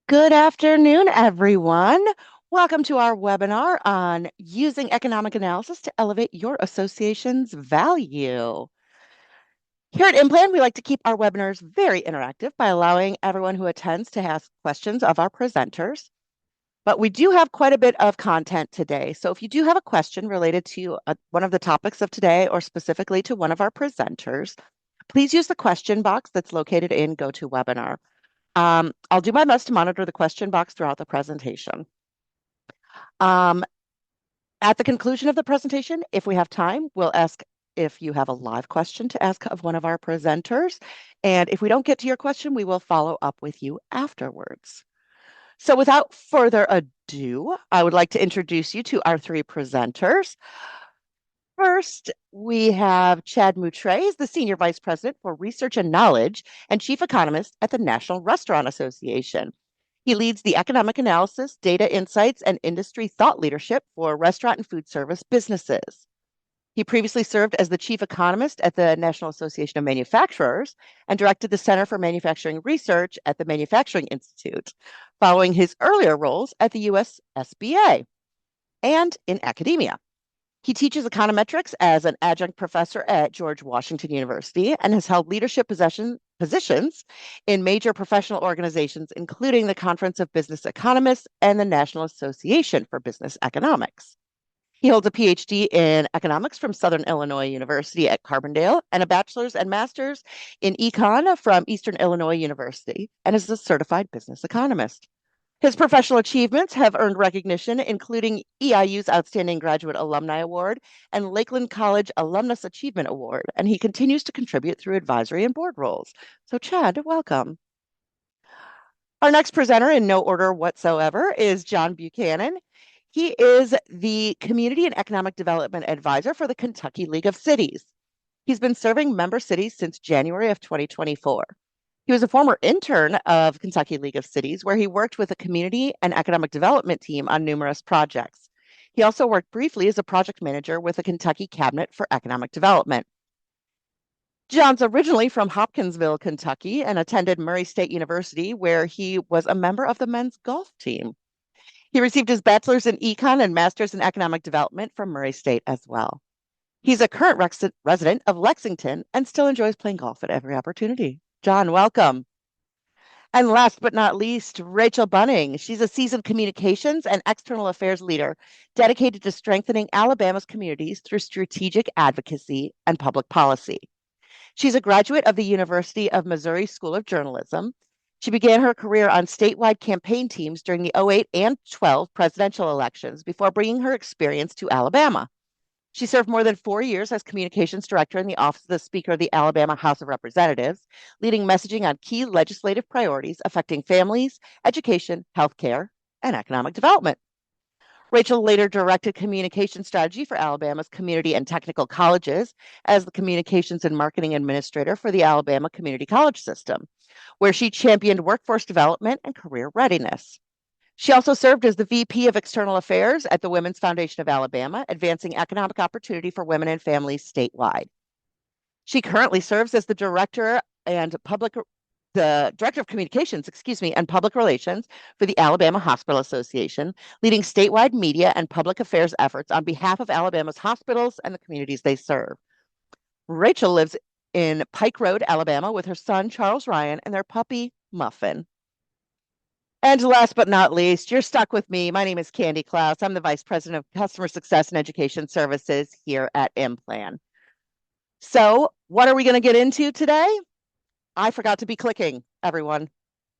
Good afternoon, everyone. Welcome to our webinar on using economic analysis to elevate your association's value. Here at IMPLAN, we like to keep our webinars very interactive by allowing everyone who attends to ask questions of our presenters. But we do have quite a bit of content today. So if you do have a question related to one of the topics of today or specifically to one of our presenters, please use the question box that's located in GoToWebinar. I'll do my best to monitor the question box throughout the presentation. Um, at the conclusion of the presentation, if we have time, we'll ask if you have a live question to ask of one of our presenters. And if we don't get to your question, we will follow up with you afterwards. So without further ado, I would like to introduce you to our three presenters. First, we have Chad Moutre, the Senior Vice President for Research and Knowledge and Chief Economist at the National Restaurant Association. He leads the economic analysis, data insights, and industry thought leadership for restaurant and food service businesses. He previously served as the chief economist at the National Association of Manufacturers and directed the Center for Manufacturing Research at the Manufacturing Institute, following his earlier roles at the US SBA and in academia. He teaches econometrics as an adjunct professor at George Washington University and has held leadership positions in major professional organizations, including the Conference of Business Economists and the National Association for Business Economics. He holds a PhD in economics from Southern Illinois University at Carbondale and a bachelor's and master's in econ from Eastern Illinois University and is a certified business economist. His professional achievements have earned recognition, including EIU's Outstanding Graduate Alumni Award and Lakeland College Alumnus Achievement Award, and he continues to contribute through advisory and board roles. So, Chad, welcome. Our next presenter, in no order whatsoever, is John Buchanan. He is the Community and Economic Development Advisor for the Kentucky League of Cities. He's been serving member cities since January of 2024. He was a former intern of Kentucky League of Cities, where he worked with a community and economic development team on numerous projects. He also worked briefly as a project manager with the Kentucky Cabinet for Economic Development. John's originally from Hopkinsville, Kentucky, and attended Murray State University, where he was a member of the men's golf team. He received his bachelor's in econ and master's in economic development from Murray State as well. He's a current resident of Lexington and still enjoys playing golf at every opportunity. John, welcome. And last but not least, Rachel Bunning. She's a seasoned communications and external affairs leader dedicated to strengthening Alabama's communities through strategic advocacy and public policy. She's a graduate of the University of Missouri School of Journalism. She began her career on statewide campaign teams during the 08 and 12 presidential elections before bringing her experience to Alabama. She served more than 4 years as communications director in the office of the Speaker of the Alabama House of Representatives, leading messaging on key legislative priorities affecting families, education, healthcare, and economic development. Rachel later directed communication strategy for Alabama's community and technical colleges as the communications and marketing administrator for the Alabama Community College System, where she championed workforce development and career readiness. She also served as the VP of External Affairs at the Women's Foundation of Alabama, advancing economic opportunity for women and families statewide. She currently serves as the Director of Communications, and Public Relations for the Alabama Hospital Association, leading statewide media and public affairs efforts on behalf of Alabama's hospitals and the communities they serve. Rachel lives in Pike Road, Alabama, with her son, Charles Ryan, and their puppy, Muffin. And last but not least, you're stuck with me. My name is Candy Klaus. I'm the Vice President of Customer Success and Education Services here at IMPLAN. So what are we going to get into today? I forgot to be clicking, everyone.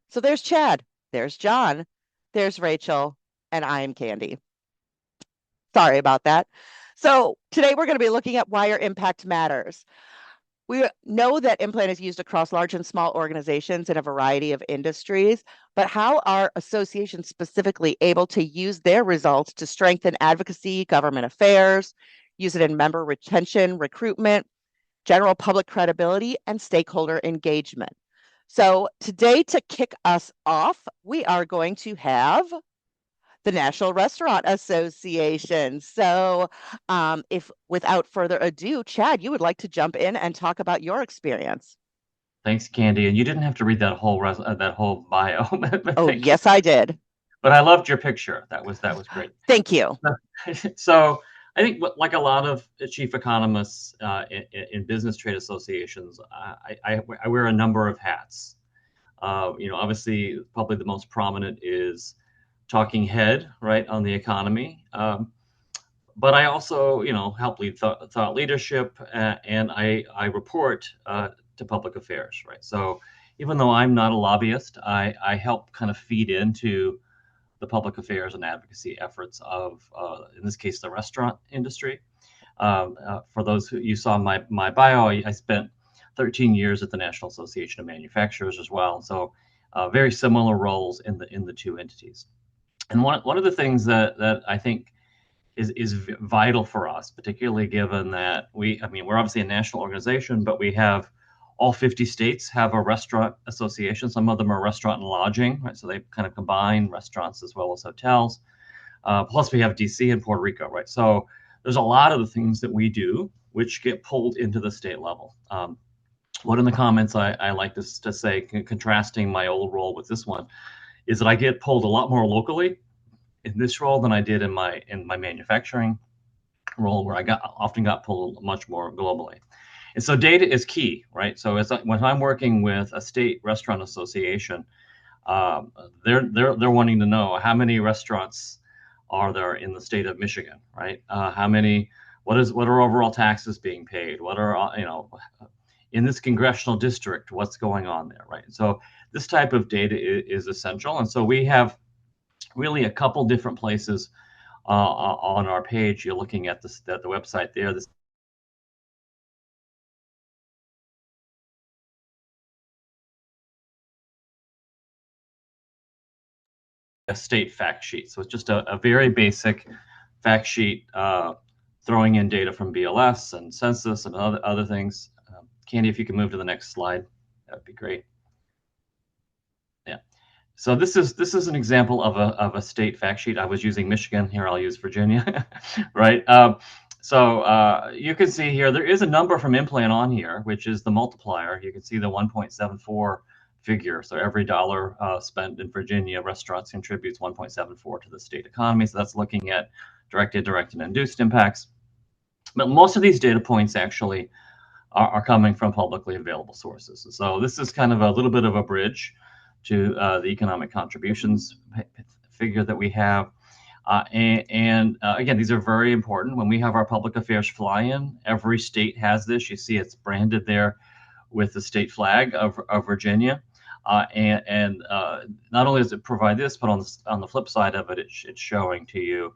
So there's Chad, there's John, there's Rachel, and I am Candy. Sorry about that. So today we're going to be looking at why your impact matters. We know that IMPLAN is used across large and small organizations in a variety of industries, but how are associations specifically able to use their results to strengthen advocacy, government affairs, use it in member retention, recruitment, general public credibility, and stakeholder engagement? So today, to kick us off, we are going to have the National Restaurant Association. So if without further ado, Chad, you would like to jump in and talk about your experience. Thanks, Candy. And you didn't have to read that whole bio, but Oh, thank you. yes, I did. But I loved your picture. That was great. Thank you. So I think, like a lot of chief economists in business trade associations, I wear a number of hats. Obviously, probably the most prominent is talking head, right, on the economy. But I also, help lead thought leadership, and I report to public affairs, right? So even though I'm not a lobbyist, I help kind of feed into the public affairs and advocacy efforts of, in this case, the restaurant industry. For those who you saw my bio, I spent 13 years at the National Association of Manufacturers as well. So very similar roles in the two entities. And one of the things that I think is vital for us, particularly given that we're obviously a national organization, but we have all 50 states have a restaurant association. Some of them are restaurant and lodging, right? So they kind of combine restaurants as well as hotels. Plus, we have DC and Puerto Rico, right? So there's a lot of the things that we do which get pulled into the state level. One of the comments I like to say, contrasting my old role with this one, is that I get pulled a lot more locally in this role than I did in my manufacturing role, where I often got pulled much more globally. And so data is key, right? So when I'm working with a state restaurant association, they're wanting to know how many restaurants are there in the state of Michigan, right? How many? What are overall taxes being paid? What are in this congressional district? What's going on there, right? So this type of data is essential, and so we have really a couple different places on our page. You're looking at the website there. This a state fact sheet. So it's just a very basic fact sheet, throwing in data from BLS and census and other things. Candy, if you can move to the next slide, that would be great. Yeah. So this is an example of a state fact sheet. I was using Michigan. Here I'll use Virginia, right? So you can see here there is a number from IMPLAN on here, which is the multiplier. You can see the 1.74 figure. So every dollar spent in Virginia, restaurants contributes 1.74 to the state economy. So that's looking at direct, indirect, and induced impacts. But most of these data points actually are coming from publicly available sources. So this is kind of a little bit of a bridge to the economic contributions figure that we have. And again, these are very important. When we have our public affairs fly-in, every state has this. You see it's branded there with the state flag of Virginia. And not only does it provide this, but on the flip side of it, it's showing to you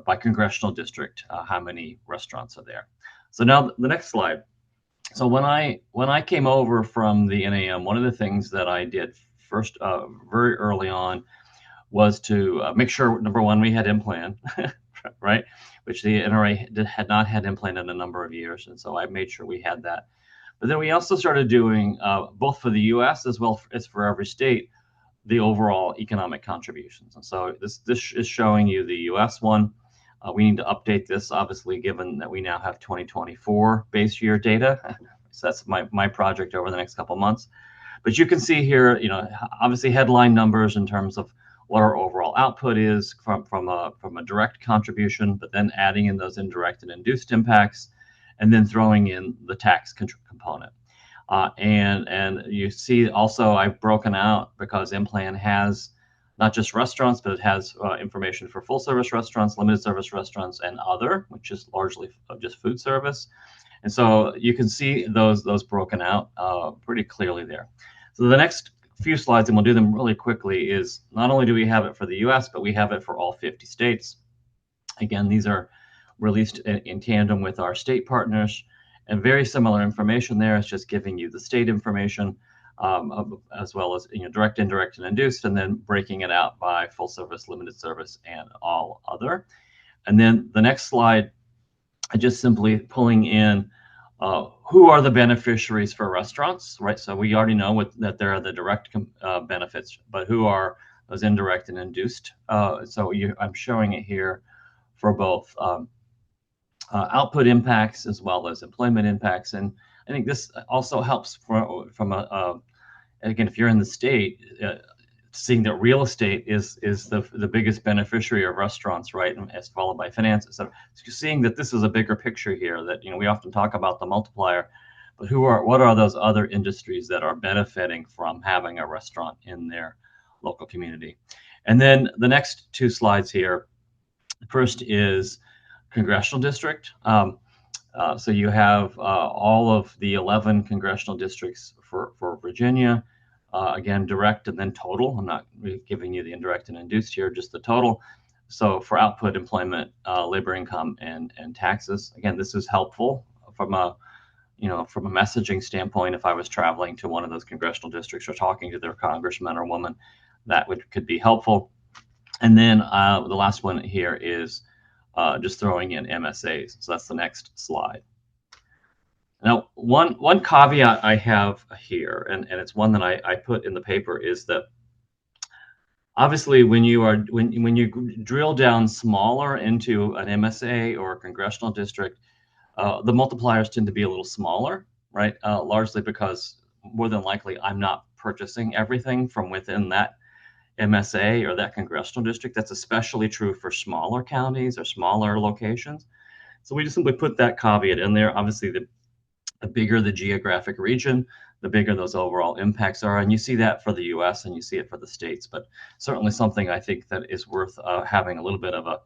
by congressional district how many restaurants are there. So now the next slide. So when I came over from the NAM, one of the things that I did first, very early on, was to make sure, number one, we had IMPLAN, right, which the NRA had not had IMPLAN in a number of years, and so I made sure we had that. But then we also started doing, both for the U.S. as well as for every state, the overall economic contributions. And so this is showing you the U.S. one. We need to update this, obviously, given that we now have 2024 base year data. So that's my project over the next couple of months. But you can see here, obviously headline numbers in terms of what our overall output is from a direct contribution, but then adding in those indirect and induced impacts, and then throwing in the tax component. And you see also I've broken out, because IMPLAN has not just restaurants, but it has information for full service restaurants, limited service restaurants, and other, which is largely just food service. And so you can see those broken out pretty clearly there. So the next few slides, and we'll do them really quickly, is not only do we have it for the US, but we have it for all 50 states. Again, these are released in tandem with our state partners, and very similar information there. It's just giving you the state information, as well as direct, indirect, and induced, and then breaking it out by full service, limited service, and all other. And then the next slide, just simply pulling in who are the beneficiaries for restaurants, right? So we already know that there are the direct benefits, but who are those indirect and induced? I'm showing it here for both output impacts as well as employment impacts. And I think this also helps from again, if you're in the state, seeing that real estate is the biggest beneficiary of restaurants, right, and as followed by finance. So seeing that this is a bigger picture here, that we often talk about the multiplier, but what are those other industries that are benefiting from having a restaurant in their local community? And then the next two slides here. First is congressional district. So you have all of the 11 congressional districts for Virginia. Again, direct and then total. I'm not giving you the indirect and induced here, just the total. So for output, employment, labor income, and taxes. Again, this is helpful from a from a messaging standpoint. If I was traveling to one of those congressional districts or talking to their congressman or woman, that could be helpful. And then the last one here is just throwing in MSAs. So that's the next slide. Now, one caveat I have here, and it's one that I put in the paper, is that obviously when you drill down smaller into an MSA or a congressional district, the multipliers tend to be a little smaller, right? Largely because more than likely I'm not purchasing everything from within that MSA or that congressional district. That's especially true for smaller counties or smaller locations. So we just simply put that caveat in there. Obviously, the bigger the geographic region, the bigger those overall impacts are. And you see that for the US and you see it for the states, but certainly something I think that is worth having a little bit of a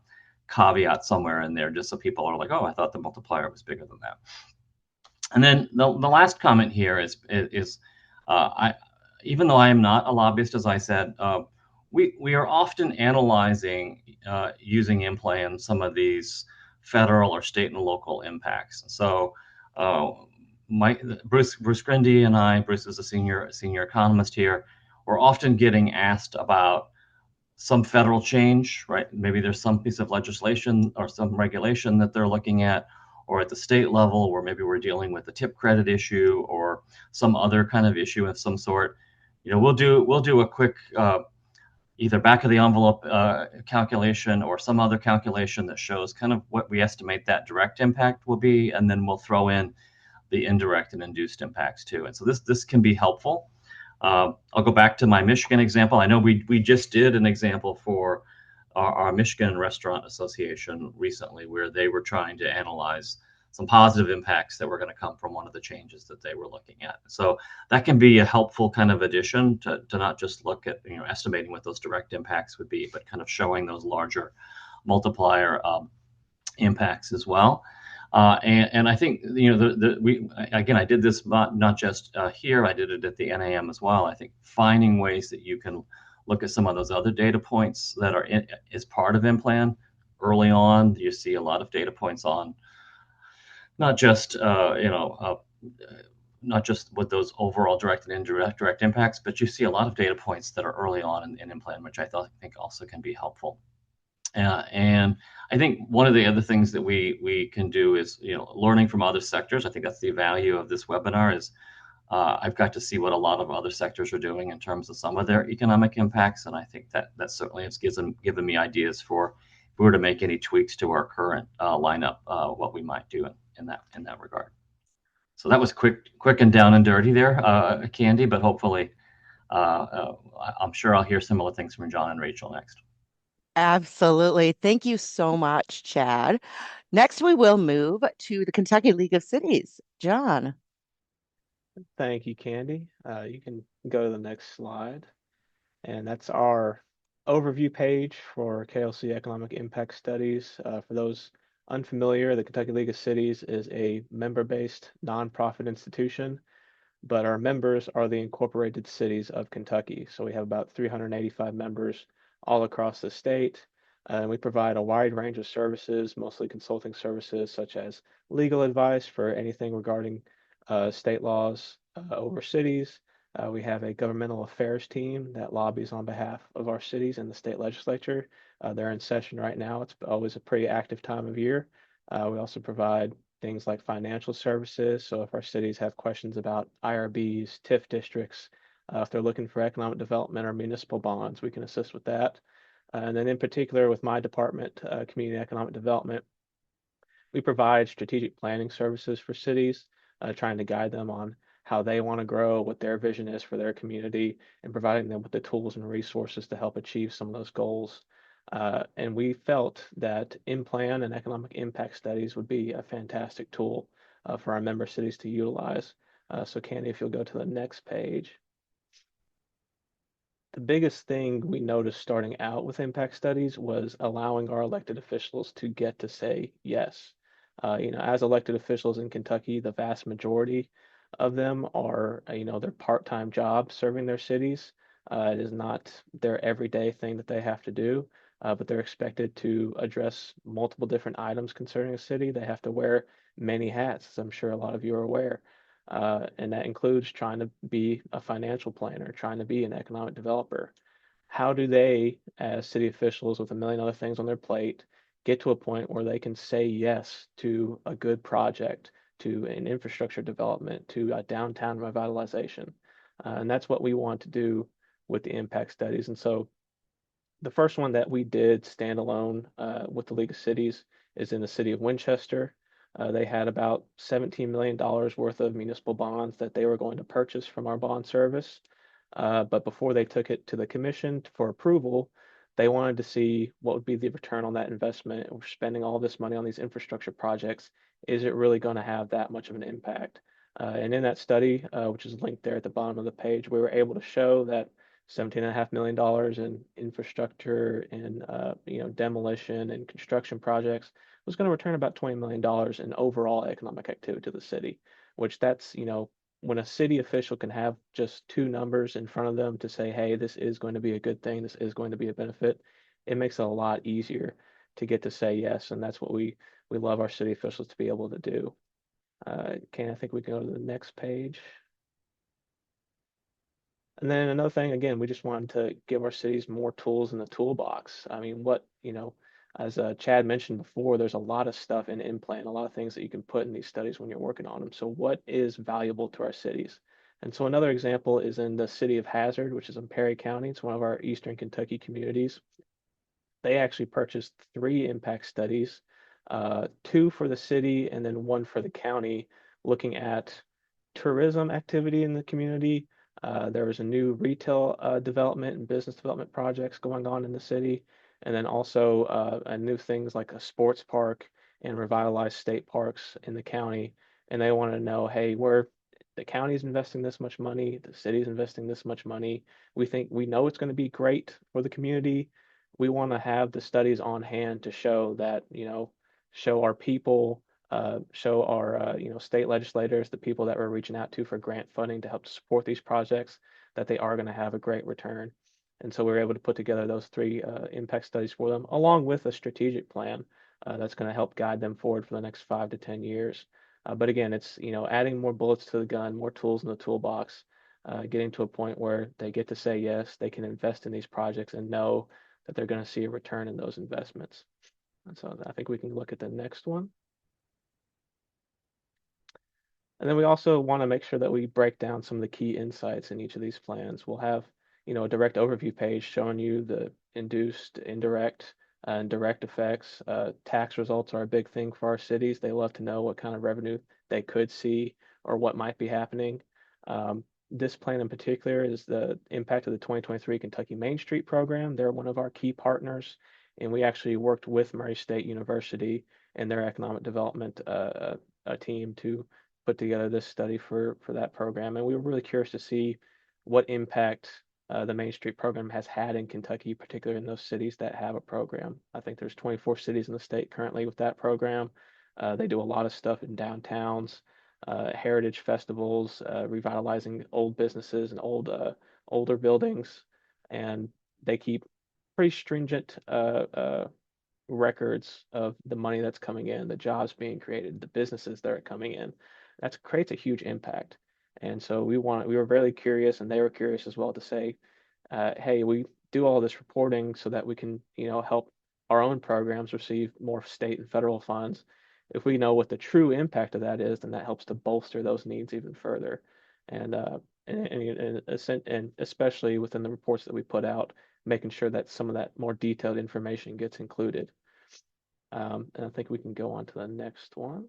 caveat somewhere in there, just so people are like, oh, I thought the multiplier was bigger than that. And then the last comment here is I, even though I am not a lobbyist, as I said, we are often analyzing using IMPLAN some of these federal or state and local impacts. So Bruce Grindy and I, Bruce is a senior economist here, we're often getting asked about some federal change, right? Maybe there's some piece of legislation or some regulation that they're looking at, or at the state level, where maybe we're dealing with a tip credit issue or some other kind of issue of some sort. We'll do a quick either back of the envelope calculation or some other calculation that shows kind of what we estimate that direct impact will be, and then we'll throw in the indirect and induced impacts too. And so this can be helpful. I'll go back to my Michigan example. I know we just did an example for our Michigan Restaurant Association recently, where they were trying to analyze some positive impacts that were going to come from one of the changes that they were looking at. So that can be a helpful kind of addition to not just look at estimating what those direct impacts would be, but kind of showing those larger multiplier impacts as well. And I think I did this not just here. I did it at the NAM as well. I think finding ways that you can look at some of those other data points that are as part of IMPLAN early on. You see a lot of data points on not just not just with those overall direct and indirect impacts, but you see a lot of data points that are early on in IMPLAN, which I think also can be helpful. And I think one of the other things that we can do is learning from other sectors. I think that's the value of this webinar is I've got to see what a lot of other sectors are doing in terms of some of their economic impacts, and I think that certainly has given me ideas for if we were to make any tweaks to our current lineup, what we might do in that regard. So that was quick and down and dirty there, Candy, but hopefully I'm sure I'll hear similar things from John and Rachel next. Absolutely. Thank you so much, Chad. Next, we will move to the Kentucky League of Cities. John. Thank you, Candy. You can go to the next slide. And that's our overview page for KLC Economic Impact Studies. For those unfamiliar, the Kentucky League of Cities is a member-based nonprofit institution, but our members are the incorporated cities of Kentucky. So we have about 385 members all across the state. And we provide a wide range of services, mostly consulting services, such as legal advice for anything regarding state laws over cities. We have a governmental affairs team that lobbies on behalf of our cities and the state legislature. They're in session right now. It's always a pretty active time of year. We also provide things like financial services. So if our cities have questions about IRBs, TIF districts, if they're looking for economic development or municipal bonds, we can assist with that. And then in particular with my department, Community Economic Development, we provide strategic planning services for cities. trying to guide them on how they want to grow, what their vision is for their community, and providing them with the tools and resources to help achieve some of those goals. And we felt that IMPLAN and economic impact studies would be a fantastic tool for our member cities to utilize. So Candy, if you'll go to the next page. The biggest thing we noticed starting out with impact studies was allowing our elected officials to get to say yes. As elected officials in Kentucky, the vast majority of them are, their part-time job serving their cities. It is not their everyday thing that they have to do, but they're expected to address multiple different items concerning a city. They have to wear many hats, as I'm sure a lot of you are aware. And that includes trying to be a financial planner, trying to be an economic developer. How do they, as city officials with a million other things on their plate, get to a point where they can say yes to a good project, to an infrastructure development, to a downtown revitalization? And that's what we want to do with the impact studies. And so the first one that we did standalone with the League of Cities is in the city of Winchester. They had about $17 million worth of municipal bonds that they were going to purchase from our bond service. But before they took it to the commission for approval, they wanted to see what would be the return on that investment. We're spending all this money on these infrastructure projects. Is it really going to have that much of an impact? And in that study, which is linked there at the bottom of the page, we were able to show that $17.5 million in infrastructure and demolition and construction projects was going to return about $20 million in overall economic activity to the city, which that's, when a city official can have just two numbers in front of them to say, hey, this is going to be a good thing, this is going to be a benefit, it makes it a lot easier to get to say yes. And that's what we love our city officials to be able to do. Okay, I think we can go to the next page. And then another thing, again, we just wanted to give our cities more tools in the toolbox. I mean, as Chad mentioned before, there's a lot of stuff in IMPLAN, a lot of things that you can put in these studies when you're working on them. So what is valuable to our cities? And so another example is in the city of Hazard, which is in Perry County. It's one of our Eastern Kentucky communities. They actually purchased 3 impact studies, 2 for the city and then 1 for the county, looking at tourism activity in the community. There was a new retail development and business development projects going on in the city, and then also new things like a sports park and revitalized state parks in the county. And they want to know, hey, the county's investing this much money, the city's investing this much money. We know it's going to be great for the community. We want to have the studies on hand to show that, show our people, show our state legislators, the people that we're reaching out to for grant funding to help support these projects, that they are going to have a great return. And so we were able to put together those 3 impact studies for them, along with a strategic plan that's going to help guide them forward for the next 5 to 10 years. But again, it's adding more bullets to the gun, more tools in the toolbox, getting to a point where they get to say yes, they can invest in these projects and know that they're going to see a return in those investments. And so I think we can look at the next one. And then we also want to make sure that we break down some of the key insights in each of these plans. We'll have, a direct overview page showing you the induced, indirect, and direct effects. Tax results are a big thing for our cities. They love to know what kind of revenue they could see or what might be happening. This plan in particular is the impact of the 2023 Kentucky Main Street program. They're one of our key partners, and we actually worked with Murray State University and their economic development team to put together this study for that program. And we were really curious to see what impact the Main Street program has had in Kentucky, particularly in those cities that have a program. I think there's 24 cities in the state currently with that program. They do a lot of stuff in downtowns, heritage festivals, revitalizing old businesses and older buildings, and they keep pretty stringent records of the money that's coming in, the jobs being created, the businesses that are coming in. That creates a huge impact. And so we were very curious, and they were curious as well to say, hey, we do all this reporting so that we can, help our own programs receive more state and federal funds. If we know what the true impact of that is, then that helps to bolster those needs even further. And especially within the reports that we put out, making sure that some of that more detailed information gets included. And I think we can go on to the next one.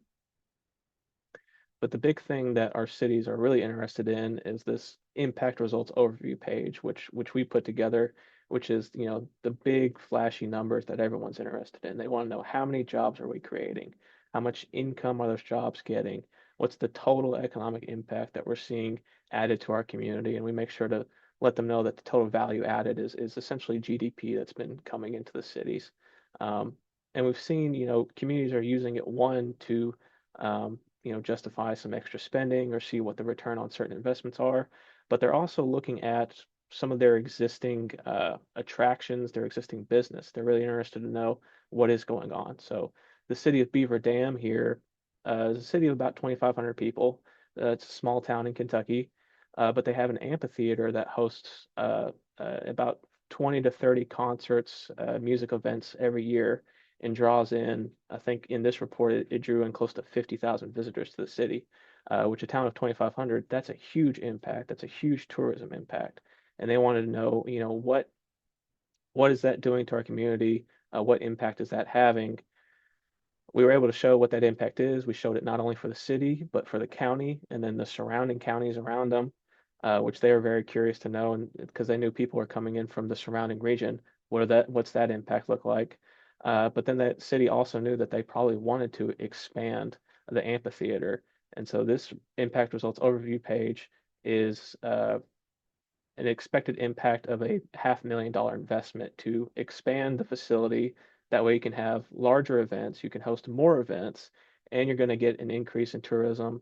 But the big thing that our cities are really interested in is this impact results overview page, which we put together, which is, the big flashy numbers that everyone's interested in. They want to know, how many jobs are we creating? How much income are those jobs getting? What's the total economic impact that we're seeing added to our community? And we make sure to let them know that the total value added is essentially GDP that's been coming into the cities. And we've seen, communities are using it, one, to justify some extra spending or see what the return on certain investments are. But they're also looking at some of their existing attractions, their existing business. They're really interested to know what is going on. So the city of Beaver Dam here is a city of about 2,500 people. It's a small town in Kentucky, but they have an amphitheater that hosts about 20 to 30 concerts, music events every year, and draws in, I think in this report, it drew in close to 50,000 visitors to the city, which a town of 2,500, that's a huge impact. That's a huge tourism impact. And they wanted to know, what is that doing to our community? What impact is that having? We were able to show what that impact is. We showed it not only for the city, but for the county and then the surrounding counties around them, which they were very curious to know, and because they knew people were coming in from the surrounding region. What's that impact look like? But then the city also knew that they probably wanted to expand the amphitheater. And so this impact results overview page is an expected impact of a $500,000 investment to expand the facility. That way you can have larger events, you can host more events, and you're going to get an increase in tourism,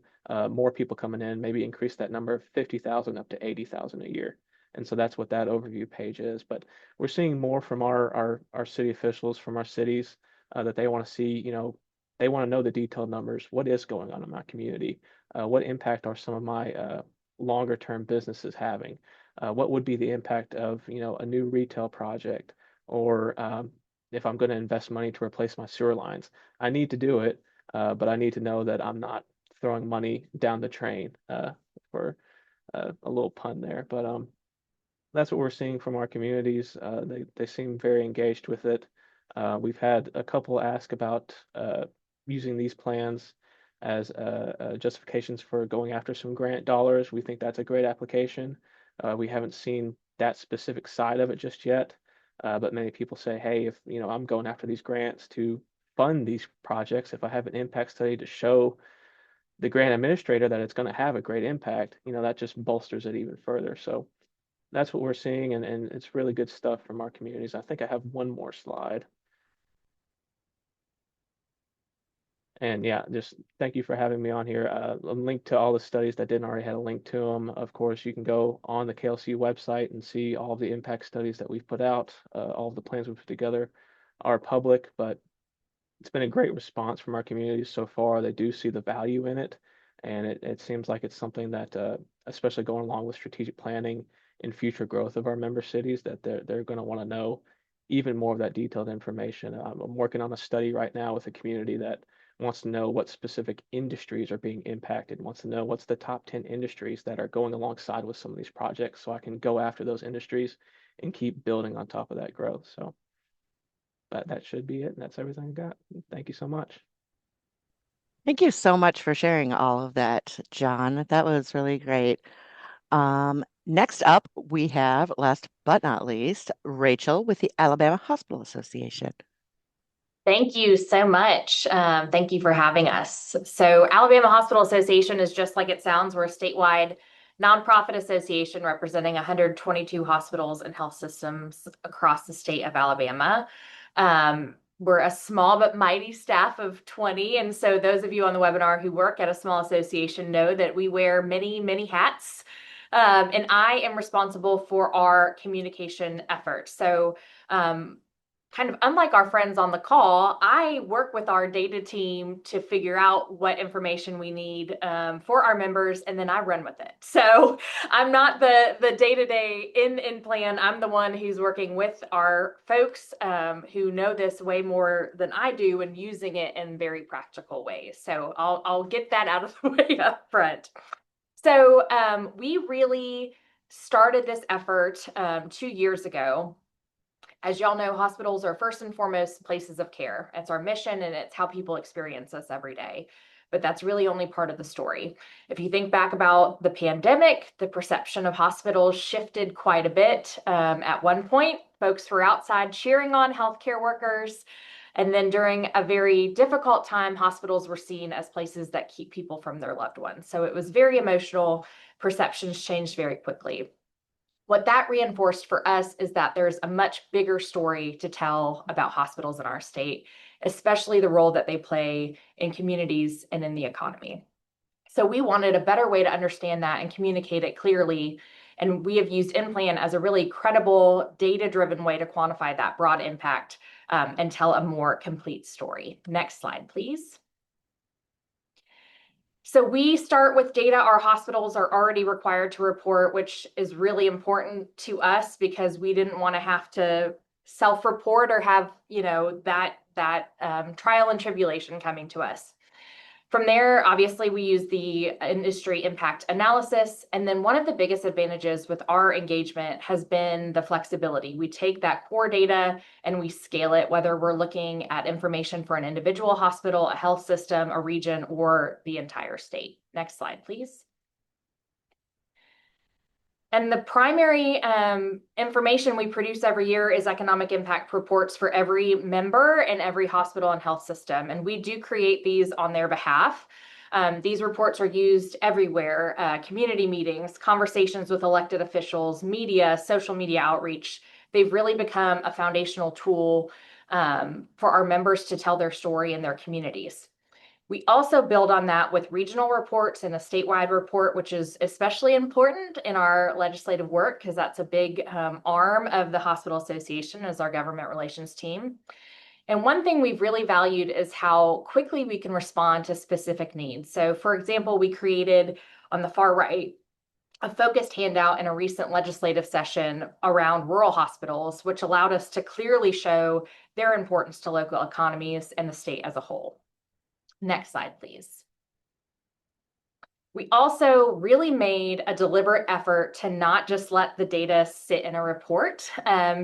more people coming in, maybe increase that number of 50,000 up to 80,000 a year. And so that's what that overview page is. But we're seeing more from our city officials, from our cities, that they want to see, they want to know the detailed numbers. What is going on in my community? What impact are some of my longer term businesses having? What would be the impact of, a new retail project, or if I'm going to invest money to replace my sewer lines? I need to do it, but I need to know that I'm not throwing money down the drain, for a little pun there. But that's what we're seeing from our communities. They seem very engaged with it. We've had a couple ask about using these plans as justifications for going after some grant dollars. We think that's a great application. We haven't seen that specific side of it just yet, but many people say, hey, if I'm going after these grants to fund these projects, if I have an impact study to show the grant administrator that it's going to have a great impact, that just bolsters it even further. So that's what we're seeing, and it's really good stuff from our communities. I think I have one more slide. And yeah, just thank you for having me on here. A link to all the studies that didn't already have a link to them. Of course, you can go on the KLC website and see all of the impact studies that we've put out. All of the plans we've put together are public, but it's been a great response from our communities so far. They do see the value in it, and it seems like it's something that, especially going along with strategic planning and future growth of our member cities, that they're going to want to know even more of that detailed information. I'm working on a study right now with a community that wants to know what specific industries are being impacted, wants to know what's the top 10 industries that are going alongside with some of these projects, so I can go after those industries and keep building on top of that growth. So that should be it, and that's everything I got. Thank you so much. Thank you so much for sharing all of that, John. That was really great. Next up, we have, last but not least, Rachel with the Alabama Hospital Association. Thank you so much. Thank you for having us. So Alabama Hospital Association is just like it sounds. We're a statewide nonprofit association representing 122 hospitals and health systems across the state of Alabama. We're a small but mighty staff of 20. And so those of you on the webinar who work at a small association know that we wear many, many hats. And I am responsible for our communication efforts. So kind of unlike our friends on the call, I work with our data team to figure out what information we need for our members, and then I run with it. So I'm not the day-to-day in plan. I'm the one who's working with our folks who know this way more than I do and using it in very practical ways. So I'll get that out of the way up front. So we really started this effort 2 years ago. As y'all know, hospitals are first and foremost places of care. It's our mission, and it's how people experience us every day. but that's really only part of the story. If you think back about the pandemic, the perception of hospitals shifted quite a bit. At one point, folks were outside cheering on healthcare workers. And then during a very difficult time, hospitals were seen as places that keep people from their loved ones. So it was very emotional. Perceptions changed very quickly. What that reinforced for us is that there's a much bigger story to tell about hospitals in our state, especially the role that they play in communities and in the economy. So we wanted a better way to understand that and communicate it clearly. And we have used IMPLAN as a really credible, data-driven way to quantify that broad impact and tell a more complete story. Next slide, please. So we start with data our hospitals are already required to report, which is really important to us because we didn't want to have to self-report or have, that trial and tribulation coming to us. From there, obviously, we use the industry impact analysis. And then one of the biggest advantages with our engagement has been the flexibility. We take that core data and we scale it, whether we're looking at information for an individual hospital, a health system, a region, or the entire state. Next slide, please. And the primary information we produce every year is economic impact reports for every member and every hospital and health system. And we do create these on their behalf. These reports are used everywhere, community meetings, conversations with elected officials, media, social media outreach. They've really become a foundational tool for our members to tell their story in their communities. We also build on that with regional reports and a statewide report, which is especially important in our legislative work because that's a big arm of the Hospital Association as our government relations team. And one thing we've really valued is how quickly we can respond to specific needs. So for example, we created on the far right a focused handout in a recent legislative session around rural hospitals, which allowed us to clearly show their importance to local economies and the state as a whole. Next slide, please. We also really made a deliberate effort to not just let the data sit in a report.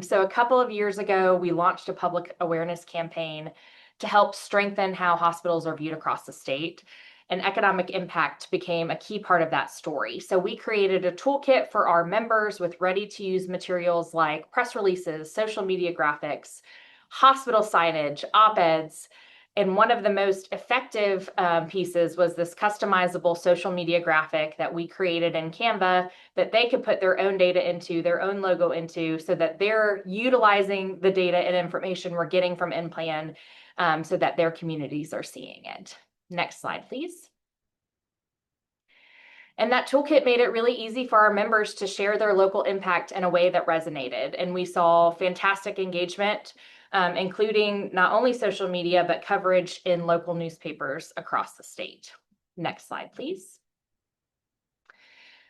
So a couple of years ago, we launched a public awareness campaign to help strengthen how hospitals are viewed across the state. And economic impact became a key part of that story. So we created a toolkit for our members with ready-to-use materials like press releases, social media graphics, hospital signage, op-eds. And one of the most effective pieces was this customizable social media graphic that we created in Canva that they could put their own data into, their own logo into, so that they're utilizing the data and information we're getting from IMPLAN so that their communities are seeing it. Next slide, please. And that toolkit made it really easy for our members to share their local impact in a way that resonated. And we saw fantastic engagement, including not only social media, but coverage in local newspapers across the state. Next slide, please.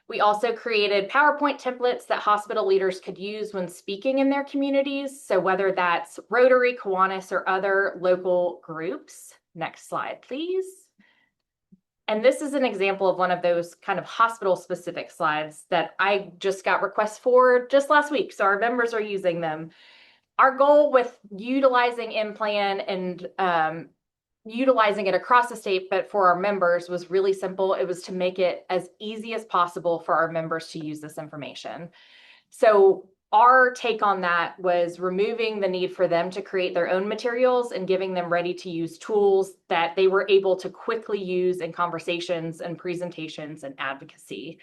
We also created PowerPoint templates that hospital leaders could use when speaking in their communities. So whether that's Rotary, Kiwanis, or other local groups. Next slide, please. And this is an example of one of those kind of hospital-specific slides that I just got requests for just last week. So our members are using them. Our goal with utilizing IMPLAN and utilizing it across the state, but for our members was really simple. It was to make it as easy as possible for our members to use this information. So our take on that was removing the need for them to create their own materials and giving them ready-to-use tools that they were able to quickly use in conversations and presentations and advocacy.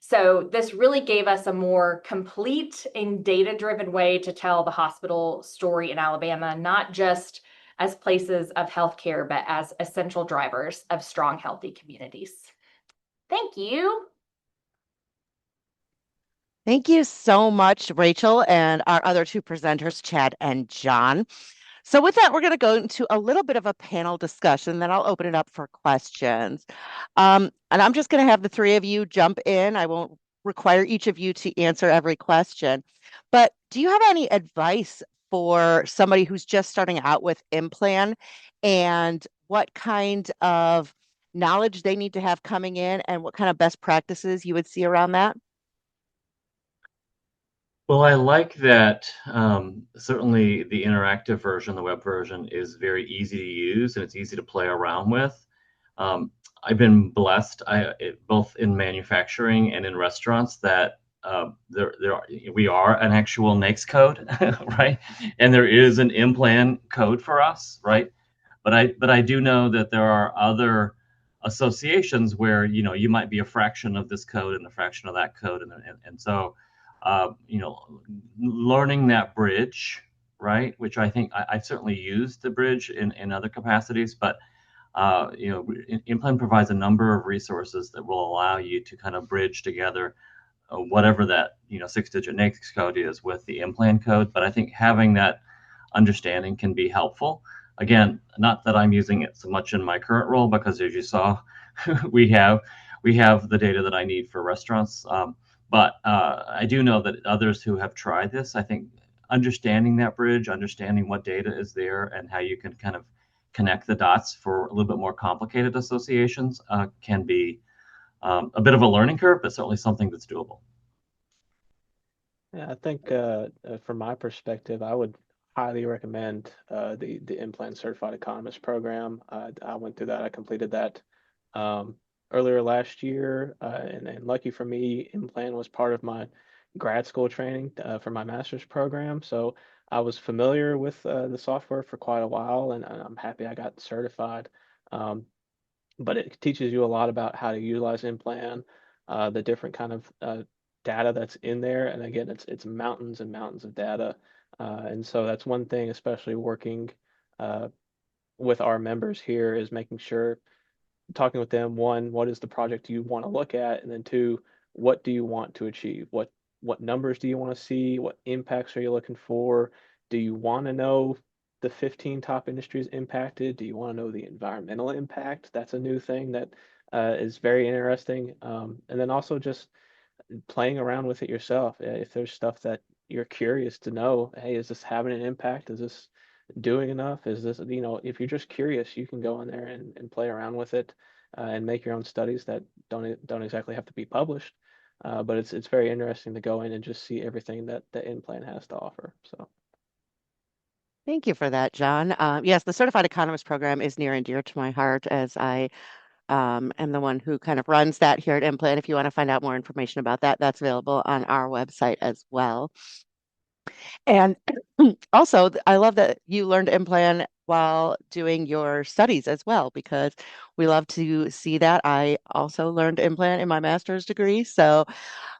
So this really gave us a more complete and data-driven way to tell the hospital story in Alabama, not just as places of healthcare, but as essential drivers of strong, healthy communities. Thank you. Thank you so much, Rachel, and our other two presenters, Chad and John. So with that, we're going to go into a little bit of a panel discussion, then I'll open it up for questions. And I'm just going to have the three of you jump in. I won't require each of you to answer every question. But do you have any advice for somebody who's just starting out with IMPLAN and what kind of knowledge they need to have coming in and what kind of best practices you would see around that? Well, I like that certainly the interactive version, the web version, is very easy to use and it's easy to play around with. I've been blessed, both in manufacturing and in restaurants, that we are an actual NAICS code, right? And there is an IMPLAN code for us, right? But I do know that there are other associations where you might be a fraction of this code and a fraction of that code, and so learning that bridge, right? Which I think I've certainly used the bridge in other capacities, but IMPLAN provides a number of resources that will allow you to kind of bridge together whatever that 6-digit NAICS code is with the IMPLAN code. But I think having that understanding can be helpful. Again, not that I'm using it so much in my current role, because as you saw, we have the data that I need for restaurants. But I do know that others who have tried this, I think understanding that bridge, understanding what data is there, and how you can kind of connect the dots for a little bit more complicated associations can be a bit of a learning curve, but certainly something that's doable. Yeah, I think from my perspective, I would highly recommend the IMPLAN Certified Economist program. I went through that. I completed that earlier last year, and lucky for me, IMPLAN was part of my grad school training for my master's program. So I was familiar with the software for quite a while, and I'm happy I got certified. But it teaches you a lot about how to utilize IMPLAN, the different kind of data that's in there. And again, it's mountains and mountains of data. And so that's one thing, especially working uh, with our members here, is making sure, talking with them, one, what is the project you want to look at? And then two, what do you want to achieve? What numbers do you want to see? What impacts are you looking for? Do you want to know the 15 top industries impacted? Do you want to know the environmental impact? That's a new thing that is very interesting. And then also just playing around with it yourself. If there's stuff that you're curious to know, hey, is this having an impact? Is this doing enough? Is this, if you're just curious, you can go in there and play around with it and make your own studies that don't exactly have to be published. But it's very interesting to go in and just see everything that the IMPLAN has to offer. So. Thank you for that, John. Yes, the Certified Economist program is near and dear to my heart, as I am the one who kind of runs that here at IMPLAN. If you want to find out more information about that, that's available on our website as well. And also, I love that you learned IMPLAN while doing your studies as well, because we love to see that. I also learned IMPLAN in my master's degree, so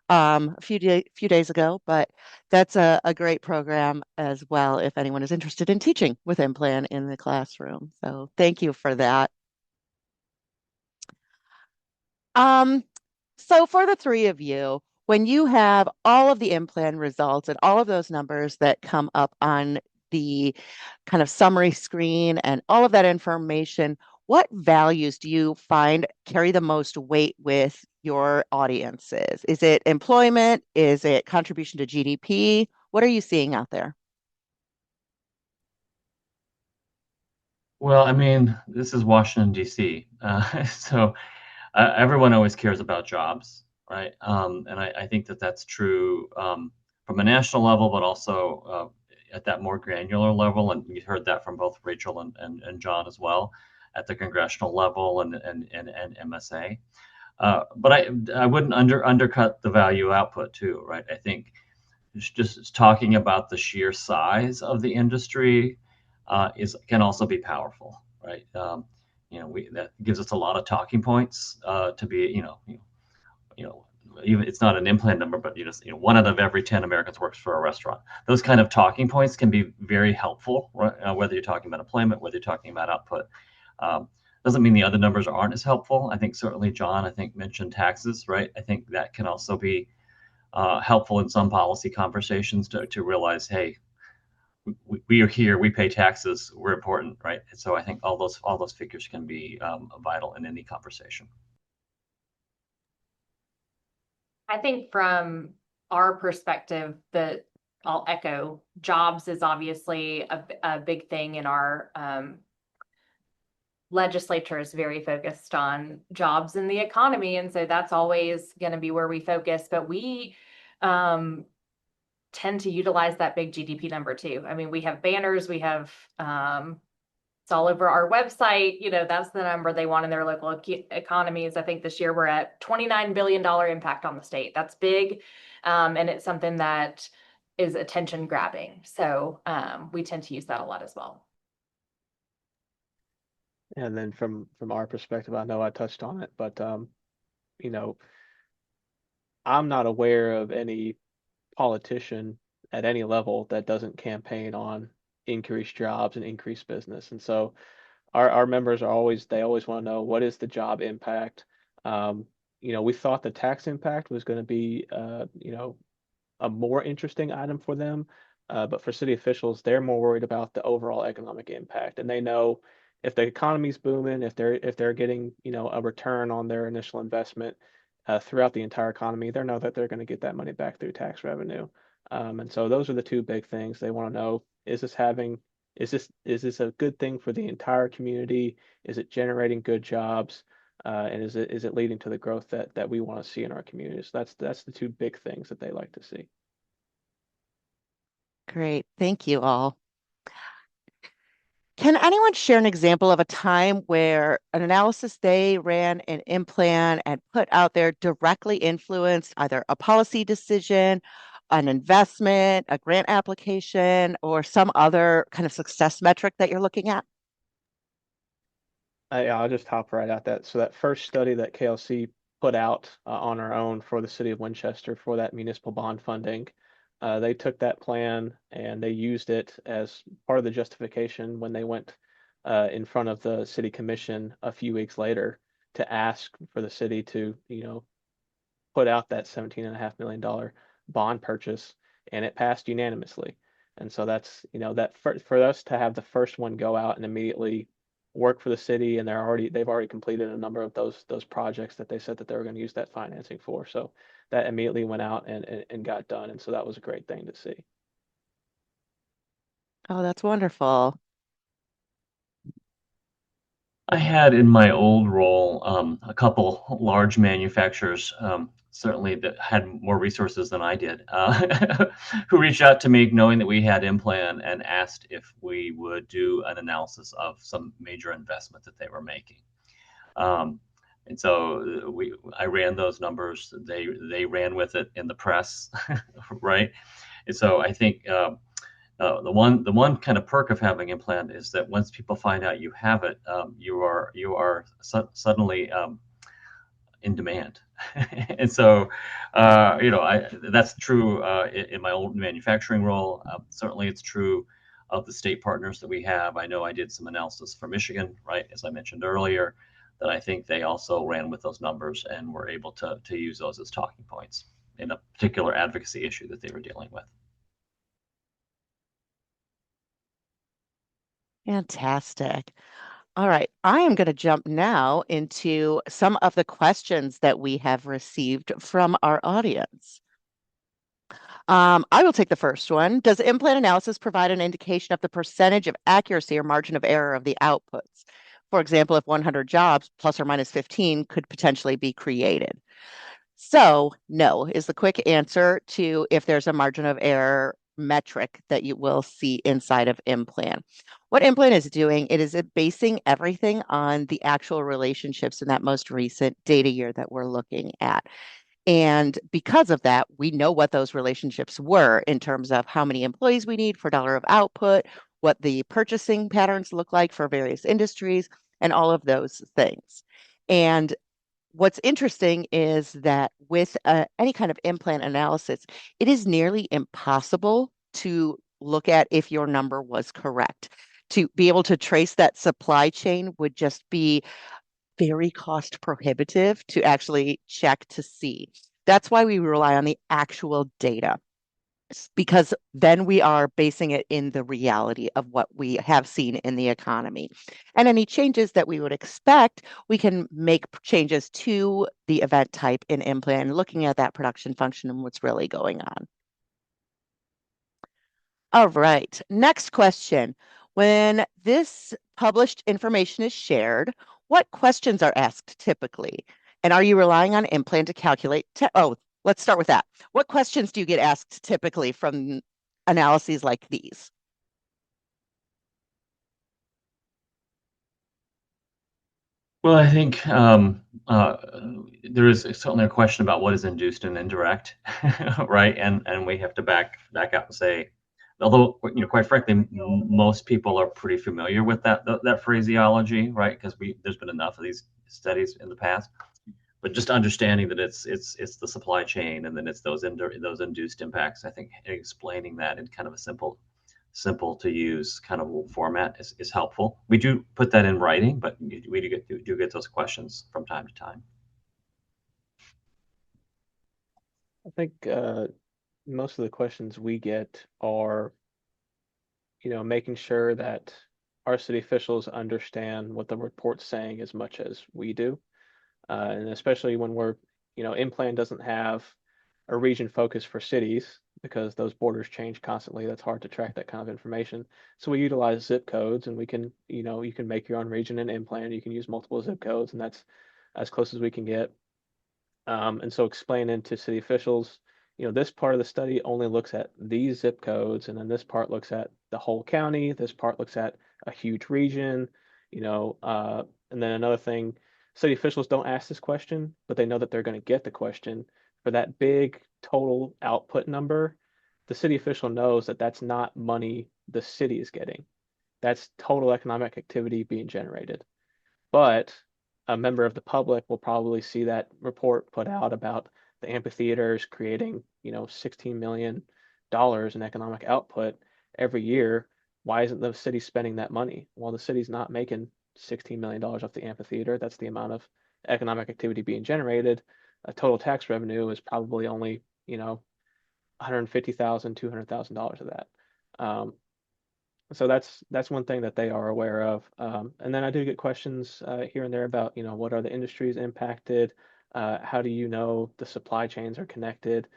a few days ago, but that's a great program as well if anyone is interested in teaching with IMPLAN in the classroom. So thank you for that. Um, so for the three of you, when you have all of the IMPLAN results and all of those numbers that come up on the kind of summary screen and all of that information, what values do you find carry the most weight with your audiences? Is it employment? Is it contribution to GDP? What are you seeing out there? Well, I mean, this is Washington, D.C., so everyone always cares about jobs, right? And I think that that's true from a national level, but also at that more granular level. And you heard that from both Rachel and John as well, at the congressional level and MSA. But I wouldn't undercut the value output too, right? I think just talking about the sheer size of the industry can also be powerful, right? That gives us a lot of talking points to be, even it's not an IMPLAN number, but one out of every 10 Americans works for a restaurant. Those kind of talking points can be very helpful, right? Whether you're talking about employment, whether you're talking about output. Doesn't mean the other numbers aren't as helpful. I think certainly John, mentioned taxes, right? I think that can also be helpful in some policy conversations to realize, hey, we are here, we pay taxes, we're important, right? And so I think all those figures can be vital in any conversation. I think from our perspective, that I'll echo, jobs is obviously a big thing in our legislature is very focused on jobs in the economy. And so that's always going to be where we focus. But we tend to utilize that big GDP number too. I mean, we have banners, we have It's all over our website. That's the number they want in their local economies. I think this year we're at $29 billion impact on the state. That's big. And it's something that is attention grabbing. So we tend to use that a lot as well. And then from our perspective, I know I touched on it, but you know, I'm not aware of any politician at any level that doesn't campaign on increased jobs and increased business. And so our members they always want to know, what is the job impact? We thought the tax impact was going to be a more interesting item for them. But for city officials, they're more worried about the overall economic impact. And they know if the economy's booming, if they're getting, a return on their initial investment throughout the entire economy, they know that they're going to get that money back through tax revenue. And so those are the two big things they want to know. Is this a good thing for the entire community? Is it generating good jobs? And is it leading to the growth that we want to see in our communities? That's the two big things that they like to see. Great. Thank you all. Can anyone share an example of a time where an analysis they ran in IMPLAN and put out there directly influenced either a policy decision, an investment, a grant application, or some other kind of success metric that you're looking at? I'll just hop right at that. So that first study that KLC put out on our own for the city of Winchester for that municipal bond funding, they took that plan and they used it as part of the justification when they went in front of the city commission a few weeks later to ask for the city to, put out that $17.5 million bond purchase, and it passed unanimously. And so that's, that for us to have the first one go out and immediately work for the city, and they've already completed a number of those projects that they said that they were going to use that financing for. So that immediately went out and got done. And so that was a great thing to see. Oh, that's wonderful. I had in my old role a couple large manufacturers, certainly that had more resources than I did, who reached out to me knowing that we had IMPLAN and asked if we would do an analysis of some major investment that they were making. And so I ran those numbers. They ran with it in the press, right? And so I think the one kind of perk of having IMPLAN is that once people find out you have it, you are suddenly in demand, and so that's true in my old manufacturing role. Certainly, it's true of the state partners that we have. I know I did some analysis for Michigan, right, as I mentioned earlier, that I think they also ran with those numbers and were able to use those as talking points in a particular advocacy issue that they were dealing with. Fantastic. All right, I am going to jump now into some of the questions that we have received from our audience. I will take the first one. Does IMPLAN analysis provide an indication of the percentage of accuracy or margin of error of the outputs? For example, if 100 jobs plus or minus 15 could potentially be created. So no is the quick answer to if there's a margin of error metric that you will see inside of IMPLAN. What IMPLAN is doing, it is basing everything on the actual relationships in that most recent data year that we're looking at. And because of that, we know what those relationships were in terms of how many employees we need for dollar of output, what the purchasing patterns look like for various industries, and all of those things. And what's interesting is that with any kind of IMPLAN analysis, it is nearly impossible to look at if your number was correct. To be able to trace that supply chain would just be very cost prohibitive to actually check to see. That's why we rely on the actual data, because then we are basing it in the reality of what we have seen in the economy. And any changes that we would expect, we can make changes to the event type in IMPLAN, looking at that production function and what's really going on. All right, next question. When this published information is shared, what questions are asked typically? And are you relying on IMPLAN to calculate? Let's start with that. What questions do you get asked typically from analyses like these? Well, I think there is certainly a question about what is induced and indirect, right? And we have to back out and say, although quite frankly, most people are pretty familiar with that phraseology, right? Because there's been enough of these studies in the past. But just understanding that it's the supply chain and then it's those induced impacts. I think explaining that in kind of a simple to use kind of format is helpful. We do put that in writing, but we do get those questions from time to time. I think most of the questions we get are, making sure that our city officials understand what the report's saying as much as we do. And especially when IMPLAN doesn't have a region focus for cities because those borders change constantly. That's hard to track that kind of information. So we utilize zip codes, and you can make your own region in IMPLAN. You can use multiple zip codes, and that's as close as we can get. And so explaining to city officials, this part of the study only looks at these zip codes, and then this part looks at the whole county. This part looks at a huge region, and then another thing, city officials don't ask this question, but they know that they're going to get the question. For that big total output number, the city official knows that that's not money the city is getting. That's total economic activity being generated. But a member of the public will probably see that report put out about the amphitheaters creating, $16 million in economic output every year. Why isn't the city spending that money? Well, the city's not making $16 million off the amphitheater. That's the amount of economic activity being generated. A total tax revenue is probably only, $150,000, $200,000 of that. So that's one thing that they are aware of. And then I do get questions here and there about, what are the industries impacted? How do you know the supply chains are connected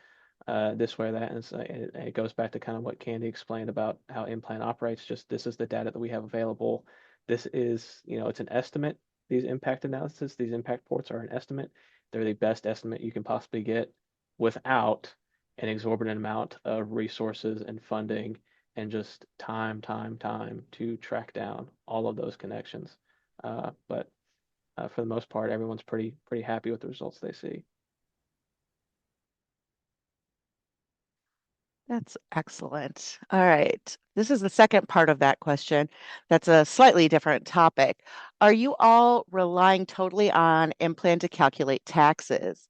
this way or that? And it goes back to kind of what Candy explained about how IMPLAN operates. Just this is the data that we have available. This is, it's an estimate. These impact analysis, these impact reports are an estimate. They're the best estimate you can possibly get without an exorbitant amount of resources and funding and just time to track down all of those connections. But for the most part, everyone's pretty happy with the results they see. That's excellent. All right. This is the second part of that question. That's a slightly different topic. Are you all relying totally on IMPLAN to calculate taxes?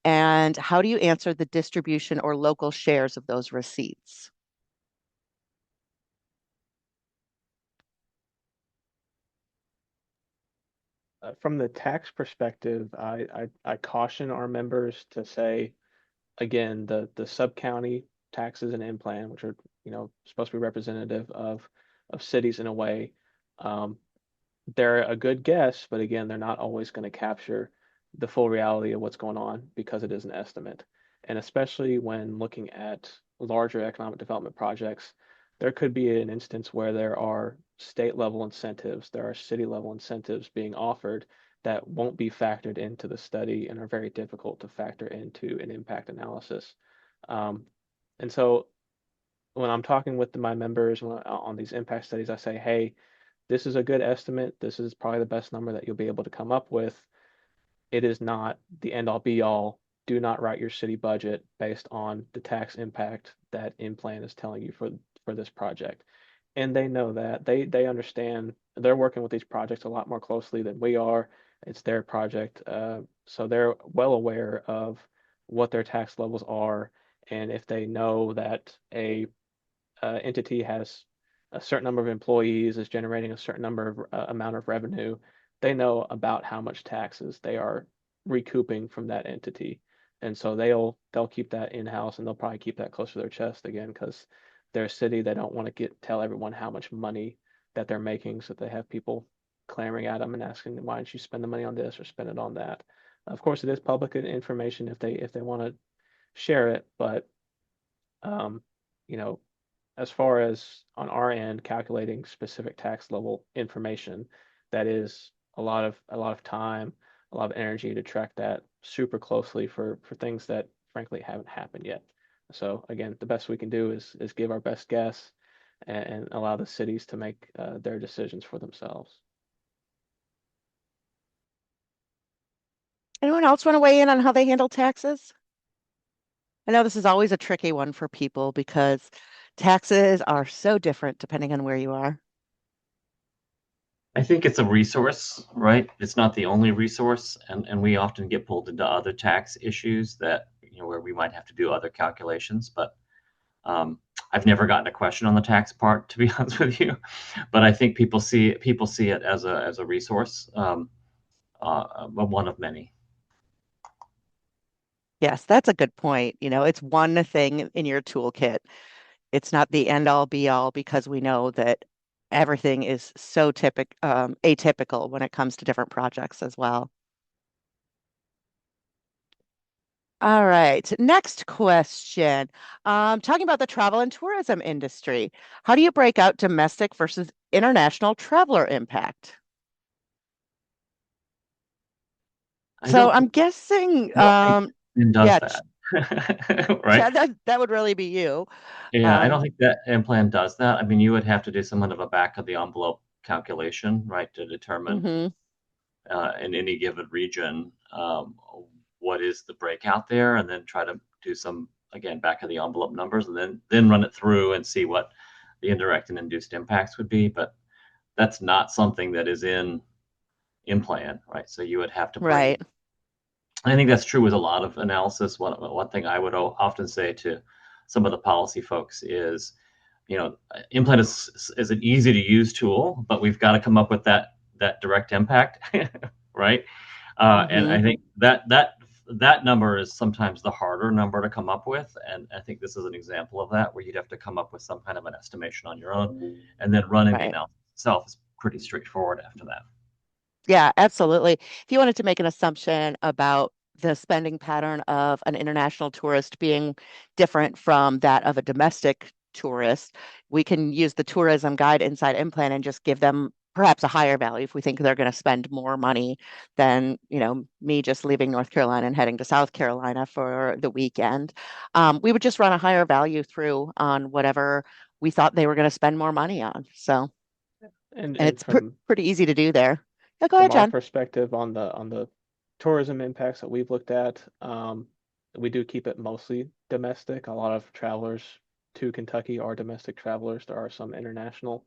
And how do you answer the distribution or local shares of those receipts? From the tax perspective, I caution our members to say, again, the sub-county taxes and IMPLAN, which are, supposed to be representative of cities in a way, they're a good guess, but again, they're not always going to capture the full reality of what's going on because it is an estimate. And especially when looking at larger economic development projects, there could be an instance where there are state level incentives, there are city level incentives being offered that won't be factored into the study and are very difficult to factor into an impact analysis. And so when I'm talking with my members on these impact studies, I say, hey, this is a good estimate. This is probably the best number that you'll be able to come up with. It is not the end all be all. Do not write your city budget based on the tax impact that IMPLAN is telling you for this project. And they know that. They understand. They're working with these projects a lot more closely than we are. It's their project. So they're well aware of what their tax levels are. And if they know that a entity has a certain number of employees, is generating a certain number of amount of revenue, they know about how much taxes they are recouping from that entity. And so they'll keep that in-house, and they'll probably keep that close to their chest again because they're a city. They don't want to tell everyone how much money that they're making, so they have people clamoring at them and asking, why don't you spend the money on this or spend it on that? Of course, it is public information if they want to share it, but um, you know, as far as on our end calculating specific tax level information, that is a lot of time, a lot of energy to track that super closely for things that frankly haven't happened yet. So again, the best we can do is give our best guess and allow the cities to make their decisions for themselves. Anyone else want to weigh in on how they handle taxes? I know this is always a tricky one for people because taxes are so different depending on where you are. I think it's a resource, right? It's not the only resource, and we often get pulled into other tax issues that, where we might have to do other calculations. But I've never gotten a question on the tax part, to be honest with you. But I think people see it as a resource, but one of many. Yes, that's a good point. It's one thing in your toolkit. It's not the end all be all because we know that everything is so atypical when it comes to different projects as well. All right, next question. Talking about the travel and tourism industry, how do you break out domestic versus international traveler impact? I So don't I'm think, guessing, I don't think it does yeah, that, right? Chad, that would really be you. Yeah, I don't think that IMPLAN does that. I mean, you would have to do some kind of a back of the envelope calculation, right, to determine hmm in any given region what is the breakout there, and then try to do some, again, back of the envelope numbers, and then run it through and see what the indirect and induced impacts would be. But that's not something that is in IMPLAN, right? So you would have to bring. Right. I think that's true with a lot of analysis. One thing I would often say to some of the policy folks is, IMPLAN is an easy to use tool, but we've got to come up with that direct impact, right? And hmm I think that number is sometimes the harder number to come up with, and I think this is an example of that, where you'd have to come up with some kind of an estimation on your own, and then running the Right. analysis itself is pretty straightforward after that. Yeah, absolutely. If you wanted to make an assumption about the spending pattern of an international tourist being different from that of a domestic tourist, we can use the tourism guide inside IMPLAN and just give them perhaps a higher value if we think they're going to spend more money than, me just leaving North Carolina and heading to South Carolina for the weekend. We would just run a higher value through on whatever we thought they were going to spend more money on. So, And and and it's pretty easy to do there. Yeah, go from ahead, our John. perspective on the tourism impacts that we've looked at, we do keep it mostly domestic. A lot of travelers to Kentucky are domestic travelers. There are some international.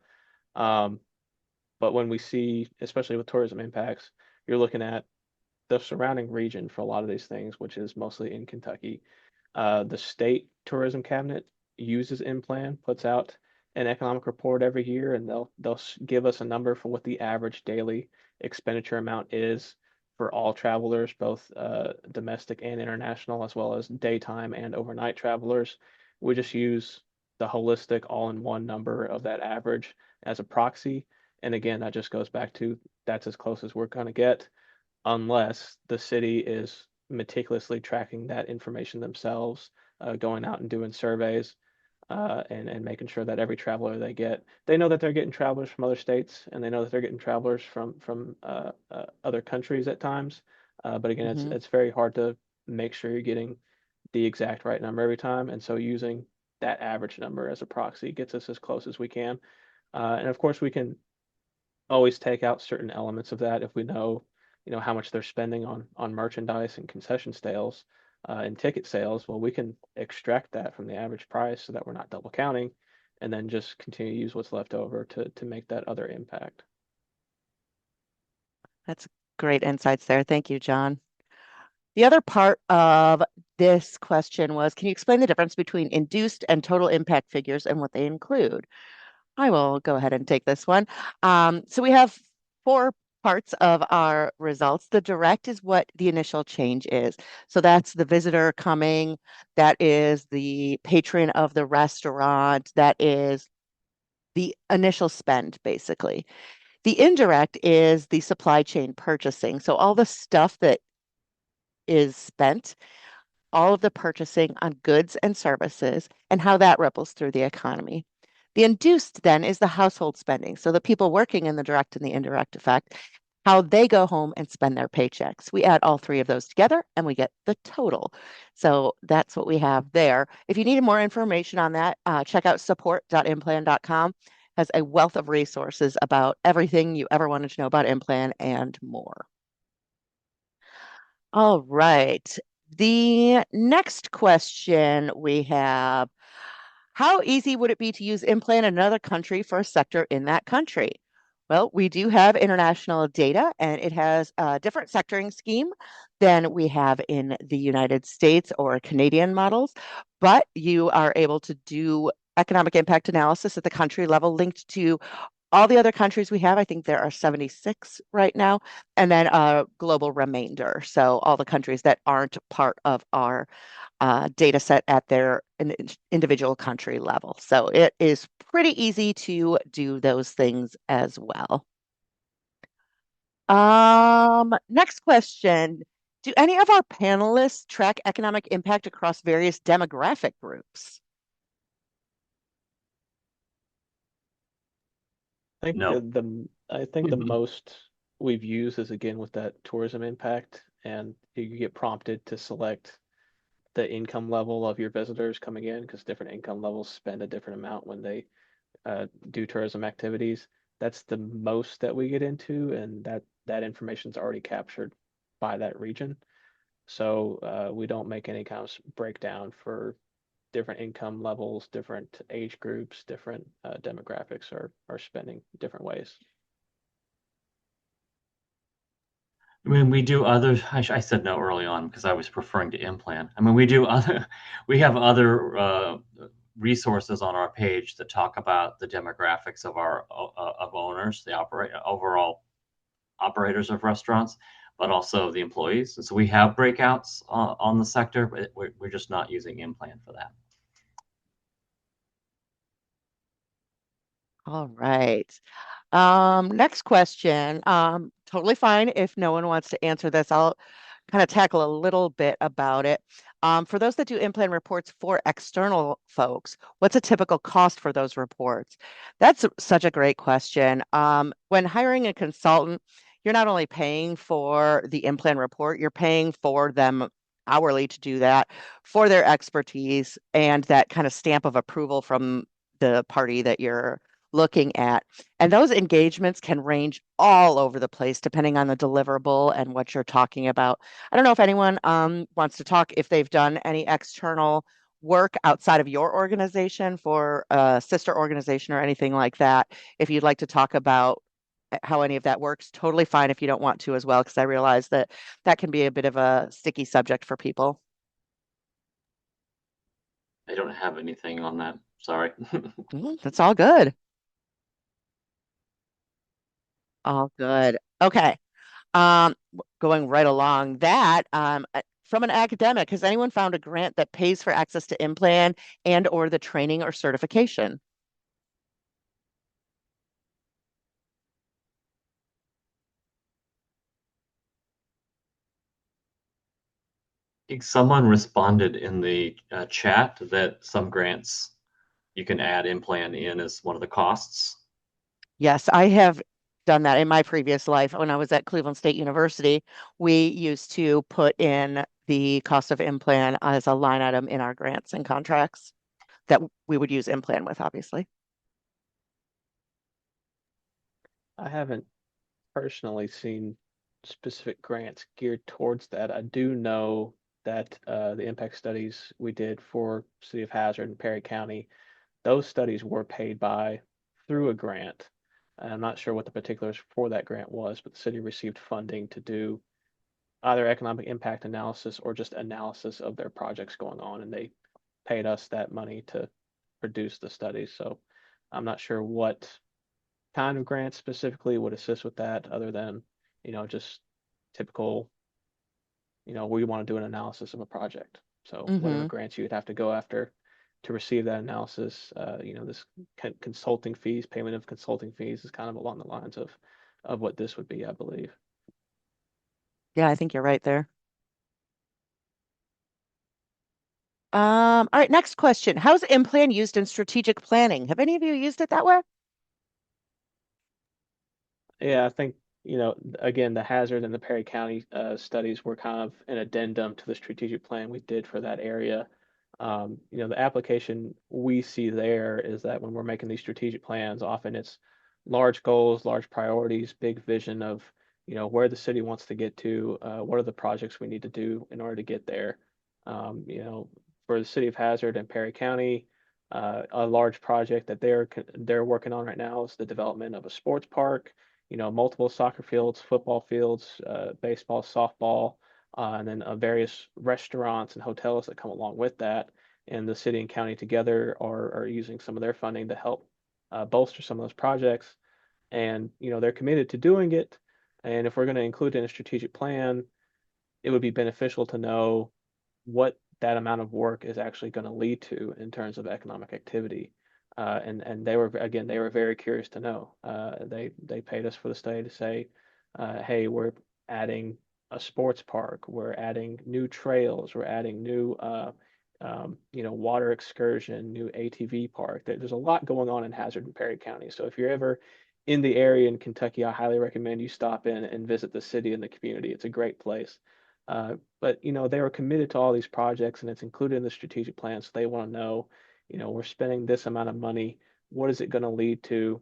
Um, but when we see, especially with tourism impacts, you're looking at the surrounding region for a lot of these things, which is mostly in Kentucky. The state tourism cabinet uses IMPLAN, puts out an economic report every year, and they'll give us a number for what the average daily expenditure amount is for all travelers, both domestic and international, as well as daytime and overnight travelers. We just use the holistic all-in-one number of that average as a proxy. And again, that just goes back to that's as close as we're going to get unless the city is meticulously tracking that information themselves, going out and doing surveys, and making sure that every traveler they get, they know that they're getting travelers from other states, and they know that they're getting travelers from other countries at times. But again, it's hmm it's very hard to make sure you're getting the exact right number every time, and so using that average number as a proxy gets us as close as we can. And of course, we can always take out certain elements of that if we know, how much they're spending on merchandise and concession sales, and ticket sales. Well, we can extract that from the average price so that we're not double counting, and then just continue to use what's left over to make that other impact. That's great insights there. Thank you, John. The other part of this question was, can you explain the difference between induced and total impact figures and what they include? I will go ahead and take this one. So we have four parts of our results. The direct is what the initial change is. So that's the visitor coming, that is the patron of the restaurant, that is the initial spend, basically. The indirect is the supply chain purchasing. So all the stuff that is spent, all of the purchasing on goods and services, and how that ripples through the economy. The induced then is the household spending. So the people working in the direct and the indirect effect, how they go home and spend their paychecks. We add all three of those together and we get the total. So that's what we have there. If you need more information on that, check out support.implan.com. Has a wealth of resources about everything you ever wanted to know about IMPLAN and more. All right. The next question we have, how easy would it be to use IMPLAN in another country for a sector in that country? Well, we do have international data, and it has a different sectoring scheme than we have in the United States or Canadian models, but you are able to do economic impact analysis at the country level linked to all the other countries we have. I think there are 76 right now, and then a global remainder. So all the countries that aren't part of our data set at their individual country level. So it is pretty easy to do those things as well. Next question. Do any of our panelists track economic impact across various demographic groups? I think No. the most we've used is again with that tourism impact, and you get prompted to select the income level of your visitors coming in because different income levels spend a different amount when they do tourism activities. That's the most that we get into, and that information is already captured by that region. So we don't make any kind of breakdown for different income levels, different age groups, different demographics are spending different ways. I mean, we do other, I said no early on because I was referring to IMPLAN. I mean, we have other resources on our page that talk about the demographics of our of owners, the overall operators of restaurants, but also the employees. And so we have breakouts on the sector, but we're just not using IMPLAN for that. All right. Next question. Totally fine if no one wants to answer this. I'll kind of tackle a little bit about it. For those that do IMPLAN reports for external folks, what's a typical cost for those reports? That's such a great question. When hiring a consultant, you're not only paying for the IMPLAN report, you're paying for them hourly to do that, for their expertise and that kind of stamp of approval from the party that you're looking at. And those engagements can range all over the place depending on the deliverable and what you're talking about. I don't know if anyone wants to talk if they've done any external work outside of your organization for a sister organization or anything like that. If you'd like to talk about how any of that works, totally fine if you don't want to as well, because I realize that that can be a bit of a sticky subject for people. I don't have anything on that. Sorry. That's all good. All good. Okay. Going right along that, from an academic, has anyone found a grant that pays for access to IMPLAN and or the training or certification? think someone responded in the chat that some grants you can add IMPLAN in as one of the costs. Yes, I have done that in my previous life. When I was at Cleveland State University, we used to put in the cost of IMPLAN as a line item in our grants and contracts that we would use IMPLAN with, obviously. I haven't personally seen specific grants geared towards that. I do know that the impact studies we did for City of Hazard and Perry County, those studies were paid by through a grant. And I'm not sure what the particulars for that grant was, but the city received funding to do either economic impact analysis or just analysis of their projects going on, and they paid us that money to produce the studies. So I'm not sure what kind of grant specifically would assist with that other than, just typical, we want to do an analysis of a project. So whatever Mm-hmm. grants you would have to go after to receive that analysis, this consulting fees, payment of consulting fees is kind of along the lines of what this would be, I believe. Yeah, I think you're right there. All right, next question. How's IMPLAN used in strategic planning? Have any of you used it that way? Yeah, I think, again, the Hazard and the Perry County studies were kind of an addendum to the strategic plan we did for that area. The application we see there is that when we're making these strategic plans, often it's large goals, large priorities, big vision of where the city wants to get to, what are the projects we need to do in order to get there. For the city of Hazard and Perry County, a large project that they're working on right now is the development of a sports park, multiple soccer fields, football fields, baseball, softball, and then various restaurants and hotels that come along with that. And the city and county together are using some of their funding to help bolster some of those projects. And they're committed to doing it. And if we're going to include it in a strategic plan, it would be beneficial to know what that amount of work is actually going to lead to in terms of economic activity. And they were very curious to know. They paid us for the study to say, hey, we're adding a sports park, we're adding new trails, we're adding new water excursion, new ATV park. There's a lot going on in Hazard and Perry County. So if you're ever in the area in Kentucky, I highly recommend you stop in and visit the city and the community. It's a great place. But they were committed to all these projects, and it's included in the strategic plan. So they want to know, we're spending this amount of money. What is it going to lead to?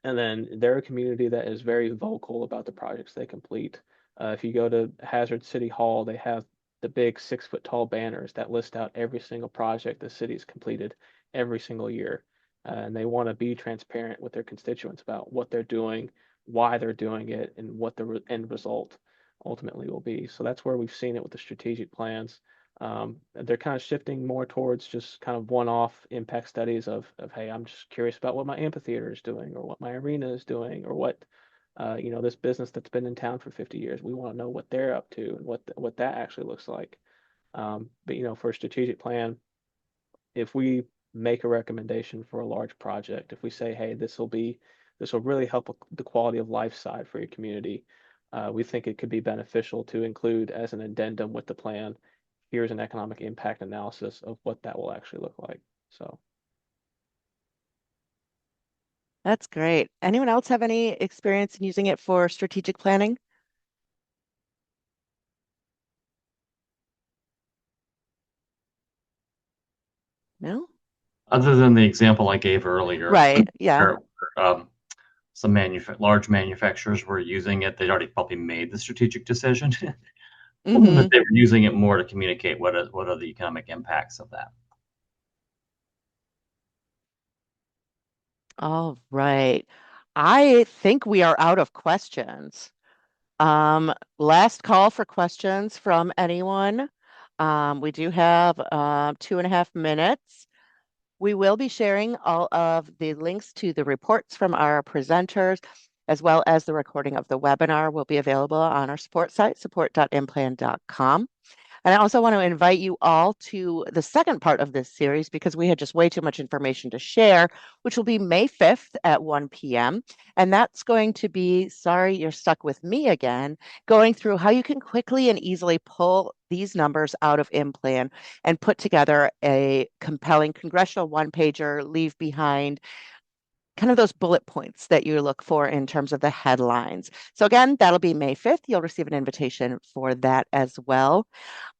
And then they're a community that is very vocal about the projects they complete. If you go to Hazard City Hall, they have the big 6-foot tall banners that list out every single project the city's completed every single year. And they want to be transparent with their constituents about what they're doing, why they're doing it, and what the end result ultimately will be. So that's where we've seen it with the strategic plans. They're kind of shifting more towards just kind of one-off impact studies of hey, I'm just curious about what my amphitheater is doing, or what my arena is doing, or what this business that's been in town for 50 years. We want to know what they're up to and what that actually looks like. But for a strategic plan, if we make a recommendation for a large project, if we say, hey, this will really help the quality of life side for your community, we think it could be beneficial to include as an addendum with the plan. Here's an economic impact analysis of what that will actually look like. So That's great. Anyone else have any experience in using it for strategic planning? No? Other than the example I gave earlier, Right. Yeah. where, some large manufacturers were using it, they'd already probably made the strategic decision. But they were using it more to communicate what are the economic impacts of that. All right. I think we are out of questions. Last call for questions from anyone. We do have 2.5 minutes. We will be sharing all of the links to the reports from our presenters, as well as the recording of the webinar will be available on our support site, support.implan.com. And I also want to invite you all to the second part of this series because we had just way too much information to share, which will be May 5th at 1 p.m. And that's going to be, sorry, you're stuck with me again, going through how you can quickly and easily pull these numbers out of IMPLAN and put together a compelling congressional one-pager, leave behind kind of those bullet points that you look for in terms of the headlines. So again, that'll be May 5th. You'll receive an invitation for that as well.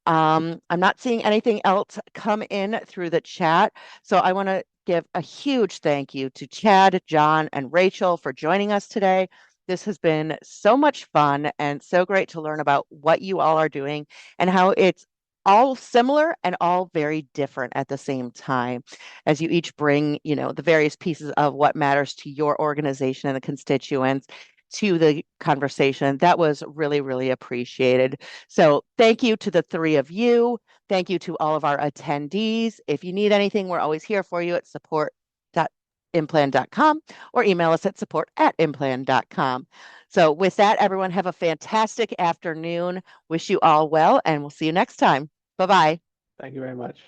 I'm not seeing anything else come in through the chat. So I want to give a huge thank you to Chad, John, and Rachel for joining us today. This has been so much fun and so great to learn about what you all are doing and how it's all similar and all very different at the same time as you each bring, the various pieces of what matters to your organization and the constituents to the conversation. That was really, really appreciated. So thank you to the three of you. Thank you to all of our attendees. If you need anything, we're always here for you at support.implan.com or email us at support@implan.com. So with that, everyone have a fantastic afternoon. Wish you all well, and we'll see you next time. Bye-bye. thank you very much.